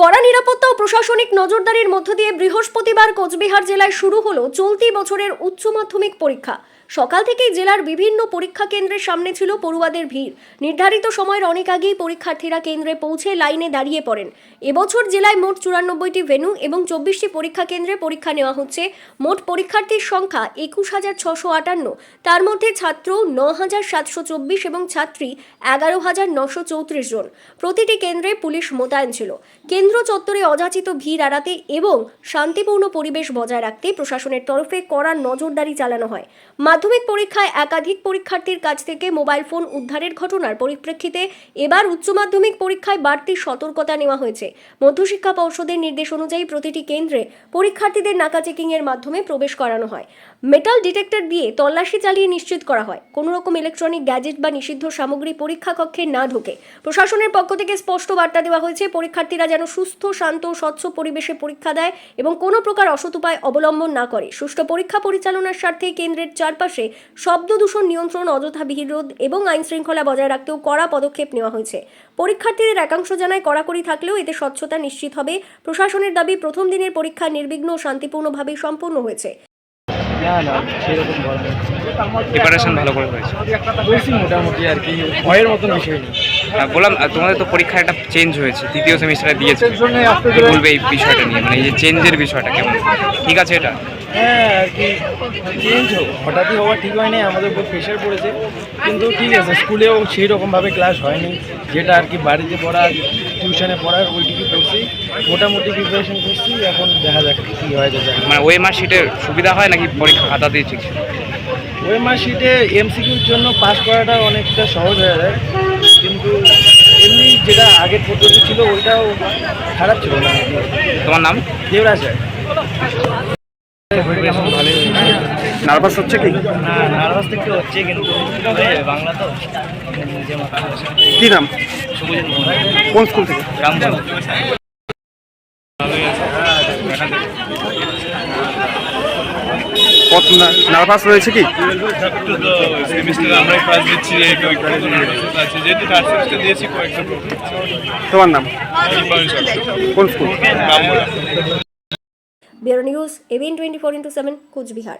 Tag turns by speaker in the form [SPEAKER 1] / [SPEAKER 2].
[SPEAKER 1] কড়া নিরাপত্তা ও প্রশাসনিক নজরদারির মধ্য দিয়ে বৃহস্পতিবার কোচবিহার জেলায় শুরু হলো চলতি বছরের উচ্চ মাধ্যমিক পরীক্ষা। সকাল থেকেই জেলার বিভিন্ন পরীক্ষা কেন্দ্রের সামনে ছিল পড়ুয়াদের ভিড়। নির্ধারিত সময়ের অনেক আগেই পরীক্ষার্থীরা কেন্দ্রে পৌঁছে লাইনে দাঁড়িয়ে পড়েন। এবছর জেলায় মোট 94টি ভেন্যু এবং 24টি পরীক্ষা কেন্দ্রে পরীক্ষা নেওয়া হচ্ছে। মোট পরীক্ষার্থীর সংখ্যা 21,658, তার মধ্যে ছাত্র 9,724 এবং ছাত্রী 11,934 জন। প্রতিটি কেন্দ্রে পুলিশ মোতায়েন ছিল। কেন্দ্র চত্বরে অযাচিত ভিড় এড়াতে এবং শান্তিপূর্ণ পরিবেশ বজায় রাখতে প্রশাসনের তরফে কড়া নজরদারি চালানো হয়। মাধ্যমিক পরীক্ষায় একাধিক পরীক্ষার্থীর কাছ থেকে মোবাইল ফোন উদ্ধারের ঘটনার পরিপ্রেক্ষিতে এবার উচ্চ মাধ্যমিক পরীক্ষায় বাড়তি সতর্কতা নেওয়া হয়েছে। মধ্যশিক্ষা পর্ষদের নির্দেশ অনুযায়ী প্রতিটি কেন্দ্রে পরীক্ষার্থীদের নাকা চেকিংয়ের মাধ্যমে প্রবেশ করানো হয়। মেটাল ডিটেক্টর দিয়ে তল্লাশি চালিয়ে নিশ্চিত করা হয় কোনো রকম ইলেকট্রনিক গ্যাজেট বা নিষিদ্ধ সামগ্রী পরীক্ষা কক্ষে না ঢোকে। প্রশাসনের পক্ষ থেকে স্পষ্ট বার্তা দেওয়া হয়েছে, পরীক্ষার্থীরা যেন সুস্থ, শান্ত, স্বচ্ছ পরিবেশে পরীক্ষা দেয় এবং কোনো প্রকার অসৎ উপায় অবলম্বন না করে। সুষ্ঠু পরীক্ষা পরিচালনার স্বার্থে কেন্দ্রের চারপাশে শব্দ দূষণ নিয়ন্ত্রণ, অযথা ভিড় রোধ এবং আইন শৃঙ্খলা বজায় রাখতেও কড়া পদক্ষেপ নেওয়া হয়েছে। পরীক্ষার্থীদের একাংশ জানায় কড়াকড়ি থাকলেও এতে স্বচ্ছতা নিশ্চিত হবে। প্রশাসনের দাবি, প্রথম দিনের পরীক্ষা নির্বিঘ্ন ও শান্তিপূর্ণভাবে সম্পন্ন হয়েছে।
[SPEAKER 2] না সেরকম বলা নেই।
[SPEAKER 3] প্রিপারেশন ভালো করে হয়েছে
[SPEAKER 2] বলছি মোটামুটি আর কি, ভয়ের মতন বিষয় নেই।
[SPEAKER 3] বললাম তোমাদের তো পরীক্ষা একটা চেঞ্জ হয়েছে, তৃতীয় সেমিস্টারে দিয়েছে, কি বলবে এই বিষয়টা নিয়ে, মানে এই যে চেঞ্জের বিষয়টা কেমন, ঠিক আছে এটা?
[SPEAKER 2] হ্যাঁ আর কি, চেঞ্জ হঠাৎই হওয়া ঠিক হয় নাই, আমাদের উপর প্রেশার পড়েছে, কিন্তু ঠিক আছে। স্কুলেও সেই রকমভাবে ক্লাস হয়নি, যেটা আর কি বাড়িতে পড়া, টিউশনে পড়ার ওইটুকু পড়ছি, মোটামুটি প্রিপারেশন করছি। এখন দেখা যাক কী হয়।
[SPEAKER 3] মানে ওই মার্কশিটের সুবিধা হয় নাকি পরীক্ষা খাতা দিয়ে ঠিক?
[SPEAKER 2] ওই মার্কশিটে এমসিকিউর জন্য পাস করাটা অনেকটা সহজ হয়ে যায়, কিন্তু এমনি যেটা আগের পদ্ধতি ছিল ওইটাও খারাপ ছিল না।
[SPEAKER 3] তোমার নাম?
[SPEAKER 2] দেবরাজ।
[SPEAKER 3] নার্ভাস হচ্ছে কি?
[SPEAKER 2] না, নার্ভাস থেকে হচ্ছে, কিন্তু বাংলা তো।
[SPEAKER 3] কি নাম? কোন স্কুল থেকে?
[SPEAKER 2] রামপুর।
[SPEAKER 3] কত নার্ভাস রয়েছে কি?
[SPEAKER 4] সেমিস্টারে আমরাই ফার্স্ট দিচ্ছি, যেহেতু ফার্স্ট সেমিস্টার দিয়েছি কয়েকটা প্রবলেম।
[SPEAKER 3] তোমার নাম? কোন school?
[SPEAKER 1] Bureau news, ABN 24x7, Cooch Behar.